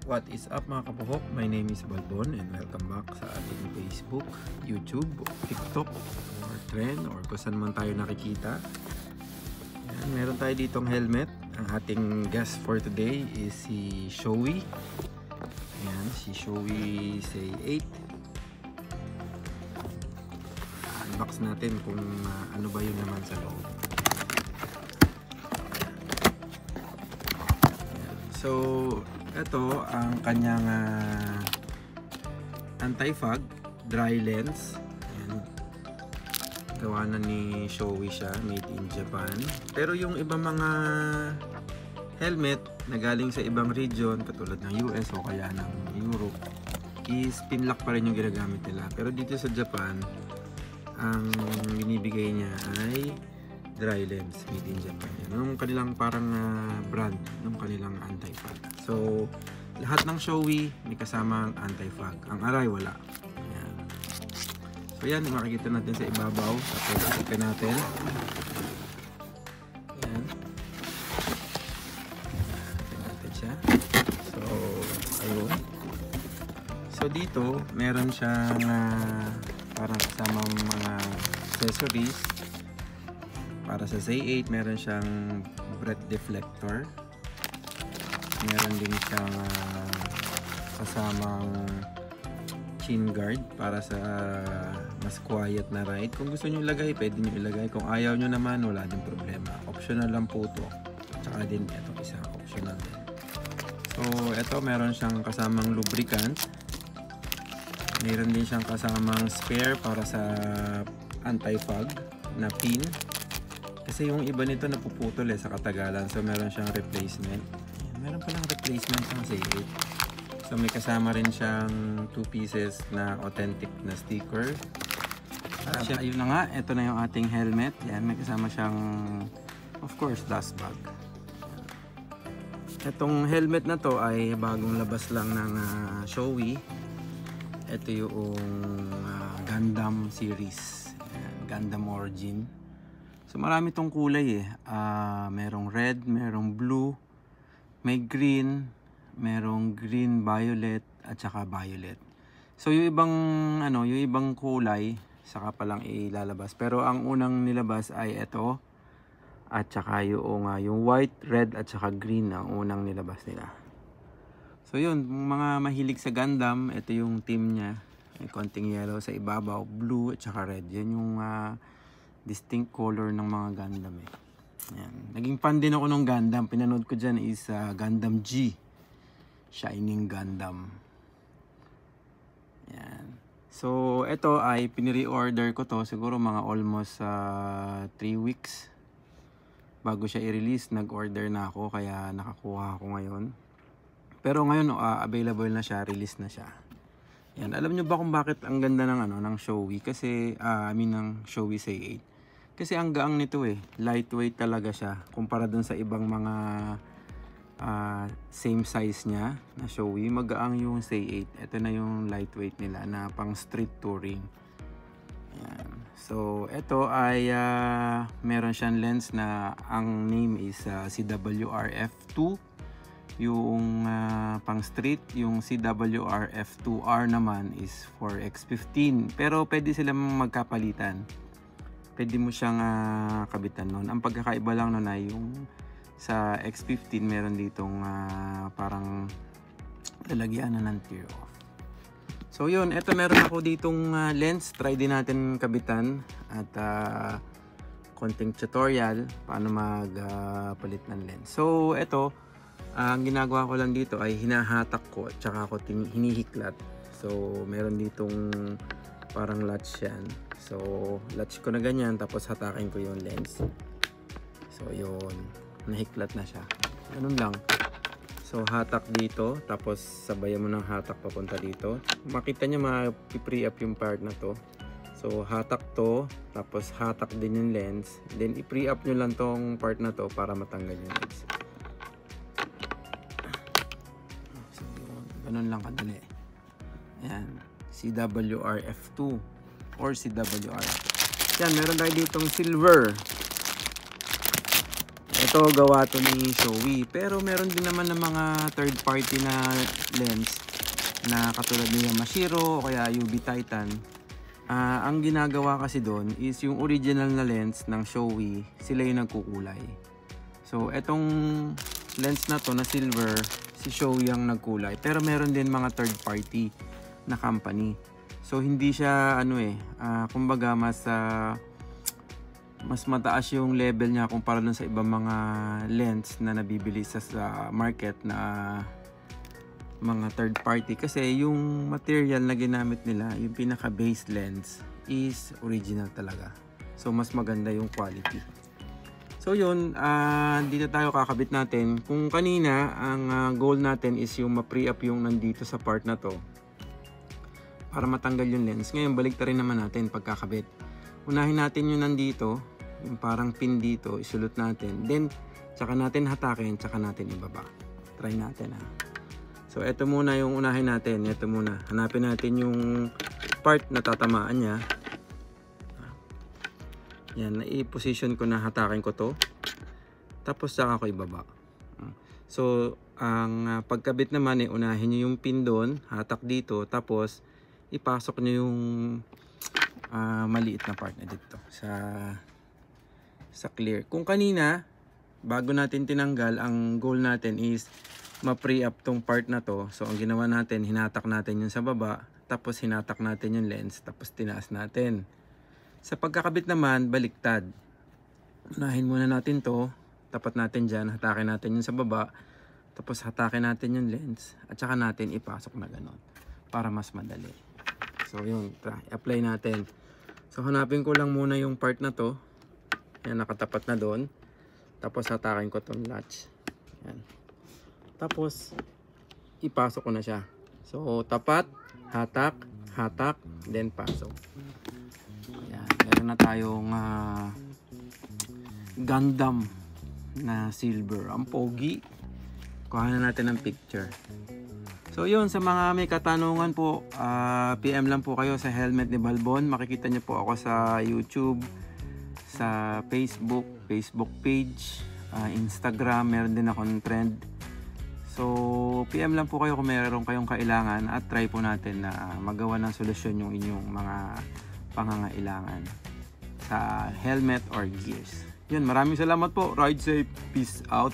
What is up mga kabuhok? My name is Balbon and welcome back sa ating Facebook, YouTube, TikTok, or Trend, or kung saan man tayo nakikita. Yan, meron tayo ditong helmet. Ang ating guest for today is si Shoei. Yan, si Shoei Say 8. Unbox natin kung ano ba yun naman sa loob. So, ito ang kanyang anti-fog dry lens. Ayan. Gawa na ni Shoei siya, made in Japan. Pero yung ibang mga helmet na galing sa ibang region, katulad ng US o kaya ng Europe, is pinlock pa rin yung ginagamit nila. Pero dito sa Japan, ang binibigay niya ay dry lens, made in Japan. Yung kanilang parang brand ng kanilang anti-fog. So, lahat ng Shoei may kasamang anti-fog. Ang aray wala. Ayan. So, yan. Makikita natin sa ibabaw. Tapos, isikin natin. Ayan. Isikin natin siya. So, ayun. So, dito, meron siyang parang kasamang mga accessories. Para sa Say 8, meron siyang breath deflector. Meron din siyang kasamang chin guard para sa mas quiet na ride. Kung gusto nyo ilagay, pwede nyo ilagay. Kung ayaw nyo naman, wala din problema. Optional lang po ito. Tsaka din ito isa, optional din. So, ito meron siyang kasamang lubricant. Meron din siyang kasamang spare para sa anti-fog na pin. Kasi yung iba nito napuputol sa katagalan. So meron siyang replacement. Meron palang replacement ng Say 8. So may kasama rin siyang 2 pieces na authentic na sticker. Ayun na nga, ito na yung ating helmet. Yan, may kasama siyang, of course, dust bag. Itong helmet na to ay bagong labas lang ng Shoei. Ito yung Gundam series. Gundam Origin. So marami tong kulay merong red, merong blue, may green, merong green, violet at saka violet. So yung ibang kulay saka pa lang ilalabas. Pero ang unang nilabas ay ito at saka yung white, red at saka green ang unang nilabas nila. So yun, mga mahilig sa Gundam, ito yung team niya. May konting yellow sa ibabaw, blue at saka red. Yan yung distinct color ng mga Gundam Yan. Naging fan din ako ng Gundam. Pinanood ko dyan is Gundam G. Shining Gundam. Yan. So, ito ay pinire-order ko to siguro mga almost 3 weeks. Bago siya i-release, nag-order na ako. Kaya nakakuha ako ngayon. Pero ngayon, available na siya. Release na siya. Yan. Alam nyo ba kung bakit ang ganda ng ng Shoei? Kasi, ng Shoei Say 8. Kasi ang gaang nito lightweight talaga siya kumpara dun sa ibang mga same size niya na Shoei. Magaang yung Say 8. Ito na yung lightweight nila na pang street touring. Ayan. So ito ay meron siyang lens na ang name is CWRF2. Yung pang street, yung CWRF2R naman is for X15. Pero pwede silang magkapalitan. Pwede mo siyang kabitan nun. Ang pagkakaiba lang nun ay yung sa X15 meron ditong parang lalagyan na ng tear off. So yun, eto meron ako ditong lens. Try din natin kabitan at konting tutorial paano magpalit ng lens. So eto, ang ginagawa ko lang dito ay hinahatak ko at saka ako hinihiklat. So meron ditong parang latch yan. So, latch ko na ganyan, tapos hatakin ko yung lens. So, yun. Nahiklat na siya. Ganun lang. So, hatak dito, tapos sabayan mo ng hatak papunta dito. Makita nyo, ma-pre up yung part na to. So, hatak to, tapos hatak din yung lens. Then, i-pre up nyo lang tong part na to para matanggal yung lens. So, yun. Ganun lang kadali. Ayan. CWRF2 or CWR. Yan, meron tayo ditong silver. Ito gawa to ni Shoei, pero meron din naman ng mga third party na lens na katulad ni Yamashiro o kaya UV Titan. Ang ginagawa kasi doon is yung original na lens ng Shoei, sila yung nagkukulay. So etong lens na to na silver, si Shoei ang nagkulay, pero meron din mga third party na company. So hindi siya kumbaga mas mataas yung level niya kumpara dun sa ibang mga lens na nabibili sa market na mga third party, kasi yung material na ginamit nila, yung pinaka base lens is original talaga. So mas maganda yung quality. So yun, dito tayo kakabit natin. Kung kanina ang goal natin is yung ma-pre-up yung nandito sa part na to para matanggal yung lens. Ngayon balik ta rin naman natin pagkakabit. Unahin natin yung nandito, yung parang pin dito, isulot natin. Then, tsaka natin hatakin, tsaka natin ibaba. Try natin So, ito muna yung unahin natin. Ito muna. Hanapin natin yung part na tatamaan niya. Yan, i-position ko na hatakin ko to. Tapos, tsaka ko ibaba. So, ang pagkabit naman, unahin nyo yung pin doon, hatak dito, tapos, ipasok nyo yung maliit na part na dito sa clear. Kung kanina bago natin tinanggal, ang goal natin is ma-pre-up tong part na to. So ang ginawa natin, hinatak natin yung sa baba, tapos hinatak natin yung lens, tapos tinaas natin. Sa pagkakabit naman, baliktad. Unahin muna natin to, tapat natin dyan, hatakin natin yung sa baba, tapos hatakin natin yung lens, at saka natin ipasok na ganon para mas madali. So yun, apply natin. So hanapin ko lang muna yung part na to. Yan, nakatapat na doon. Tapos hatakin ko tong latch. Yan. Tapos ipasok ko na siya. So tapat, hatak, hatak, then pasok. Yan, meron na tayong Gundam na silver. Ang pogi. Kuha na natin ng picture. So yun, sa mga may katanungan po, PM lang po kayo sa Helmet ni Balbon. Makikita niyo po ako sa YouTube, sa Facebook page, Instagram, meron din akong trend. So PM lang po kayo kung meron kayong kailangan at try po natin na magawa ng solusyon yung inyong mga pangangailangan sa helmet or gears. Yun, maraming salamat po. Ride safe. Peace out.